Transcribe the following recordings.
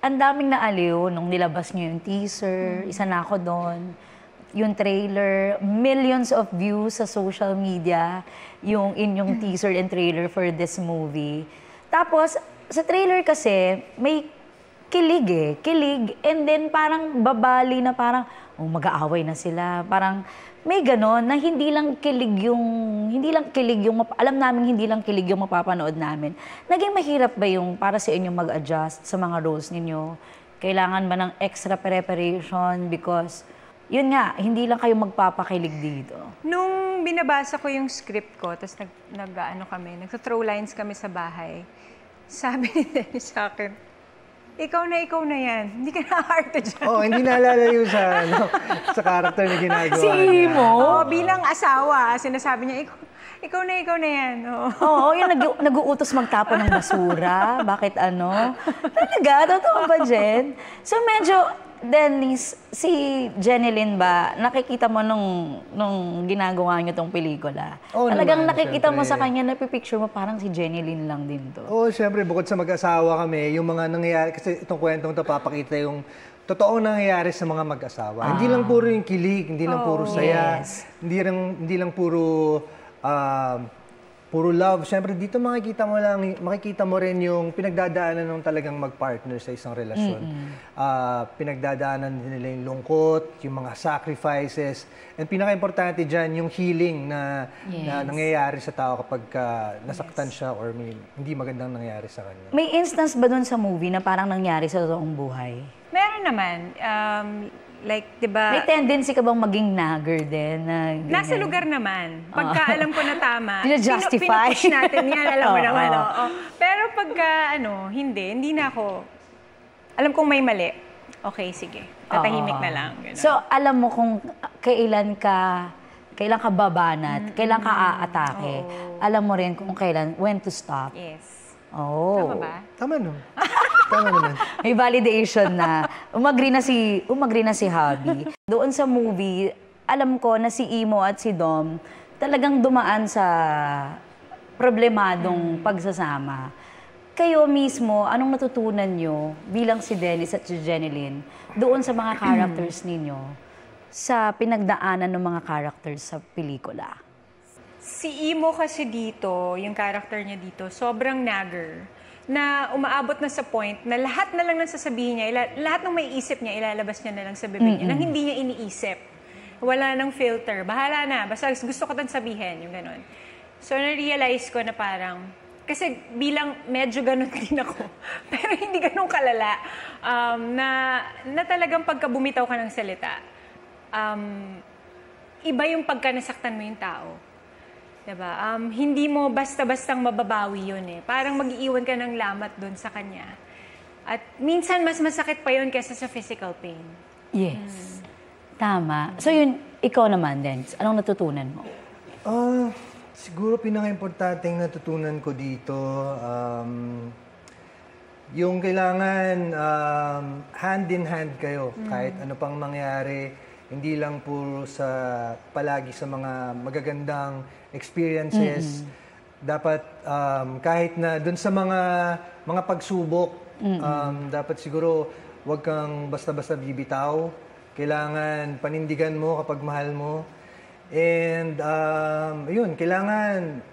ang daming naaliw nung nilabas niyo yung teaser, isa na ako doon. Yung trailer, millions of views sa social media, yung inyong teaser and trailer for this movie. Tapos, sa trailer kasi, may kilig. And then parang babali na parang, mag-aaway na sila. Parang may ganon na hindi lang kilig yung, alam namin hindi lang kilig yung mapapanood namin. Naging mahirap ba yung para sa inyo mag-adjust sa mga roles ninyo? Kailangan ba ng extra preparation because yun nga, hindi lang kayo magpapakilig dito. Nung binabasa ko yung script ko, tapos nagsa-throw lines kami sa bahay, sabi ni Dennis sa akin, ikaw na yan. Hindi ka na-arte dyan. Hindi nalalayo sa character na ginagawa. Si Imo? Bilang asawa, sinasabi niya, ikaw na yan. Yung nag-uutos magtapon ng basura. Bakit ano? Talaga? Totoo ba, Jen? So medyo, Dennis, si Jenilyn ba, nakikita mo nung ginagawa niyo tong pelikula? Talagang naman, nakikita mo sa kanya, napipicture mo parang si Jenilyn lang din to. Siyempre, bukod sa mag-asawa kami, yung mga nangyayari, kasi itong kwentong ito papakita yung totoong nangyayari sa mga mag-asawa. Hindi lang puro yung kilig, hindi lang puro saya, hindi lang puro love. Siyempre, dito makikita mo rin yung pinagdadaanan ng talagang mag-partner sa isang relasyon. Pinagdadaanan nila yung lungkot, yung mga sacrifices. And pinaka-importante dyan, yung healing na nangyayari sa tao kapag nasaktan siya or may hindi magandang nangyayari sa kanya. May instance ba dun sa movie na parang nangyari sa totoong buhay? Meron naman. Like, diba? May tendency ka bang maging nagger din? Nasa lugar naman. Pagka alam ko na tama, justify pinupush natin yan, alam mo naman. Pero pagka, hindi na ako. Alam kong may mali. Okay, sige. Tatahimik na lang. Ganun. So, alam mo kung kailan ka babanat, kailan ka aatake. Alam mo rin kung when to stop. Yes. Tama ba? Tama no. Tama naman. May validation na. Umagri na si Javi. Doon sa movie, alam ko na si Imo at si Dom talagang dumaan sa problemadong pagsasama. Kayo mismo, anong natutunan nyo bilang si Dennis at si Jenilyn doon sa mga characters ninyo sa pinagdaanan ng mga characters sa pelikula? Si Imo kasi dito, yung character niya dito, sobrang nagger. Na umaabot na sa point na lahat na lang nang sasabihin niya, lahat ng may isip niya, ilalabas niya na lang sa bibig niya, nang hindi niya iniisip. Wala nang filter. Bahala na. Basta gusto ko tang sabihin, yung ganun. So, na-realize ko na parang, kasi bilang medyo ganun din ako, pero hindi ganun kalala, na talagang pagka bumitaw ka ng salita, iba yung pagka nasaktan mo yung tao. Diba? Hindi mo basta-bastang mababawi yun eh. Parang mag-iiwan ka ng lamat doon sa kanya. At minsan mas masakit pa yun kaysa sa physical pain. Yes. Tama. So yun, ikaw naman, Dennis, anong natutunan mo? Siguro pinaka-importanteng natutunan ko dito, yung kailangan hand in hand kayo kahit ano pang mangyari. Hindi lang puro palagi sa mga magagandang experiences. Dapat kahit na dun sa mga pagsubok, dapat siguro wag kang basta-basta bibitaw. Kailangan panindigan mo kapag mahal mo. And yun, kailangan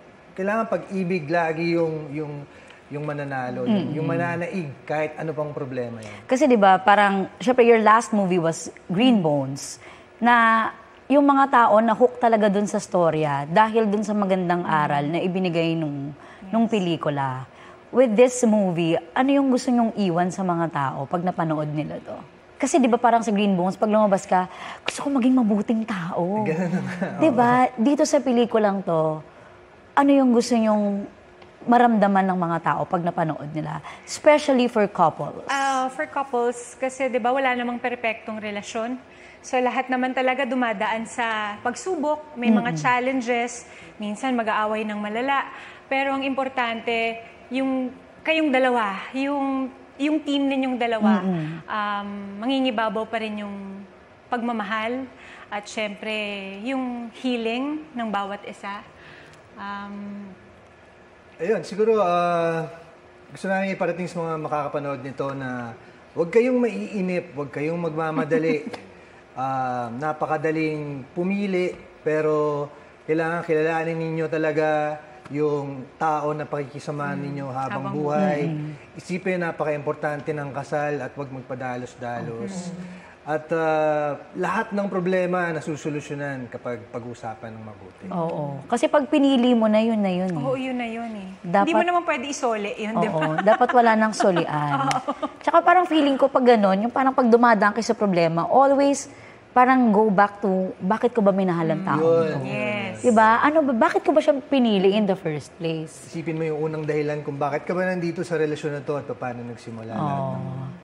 pag-ibig lagi yung mananalo, yung mananaig kahit ano pang problema yan. Kasi 'di ba, parang syempre your last movie was Green Bones, na yung mga tao na hook talaga dun sa storya dahil dun sa magandang aral na ibinigay nung pelikula. With this movie, ano yung gusto nyong iwan sa mga tao pag napanood nila to? Kasi 'di ba parang sa Green Bones, pag lumabas ka, gusto ko maging mabuting tao. 'Di ba? Dito sa pelikulang to, ano yung gusto nyong maramdaman ng mga tao pag napanood nila? Especially for couples. For couples, kasi 'di ba wala namang perpektong relasyon. So lahat naman talaga dumadaan sa pagsubok, may mga challenges, minsan mag-aaway ng malala. Pero ang importante, yung kayong dalawa, yung team ninyong dalawa, mangingibabaw pa rin yung pagmamahal at syempre yung healing ng bawat isa. Ayun, siguro gusto namin iparating sa mga makakapanood nito na huwag kayong maiinip, huwag kayong magmamadali. Napakadaling pumili, pero kailangan kilalanin ninyo talaga yung tao na pakikisamahan ninyo habang buhay. Isipin, napaka-importante ng kasal at huwag magpadalos-dalos. At lahat ng problema nasusolusyonan kapag pag-usapan ng mabuti. Oo. Kasi pag pinili mo na yun eh. Oo, yun na yun eh. Dapat- Hindi mo naman pwede isole yun, di ba? Oo, dapat wala nang solian. Tsaka parang feeling ko pag gano'n, yung parang pag dumadaan kayo sa problema, always parang go back to, bakit ko ba minahal ang tao? Yun. Yes. Diba? Bakit ko ba siya pinili in the first place? Isipin mo yung unang dahilan kung bakit ka ba nandito sa relasyon na to at paano nagsimula lahat ng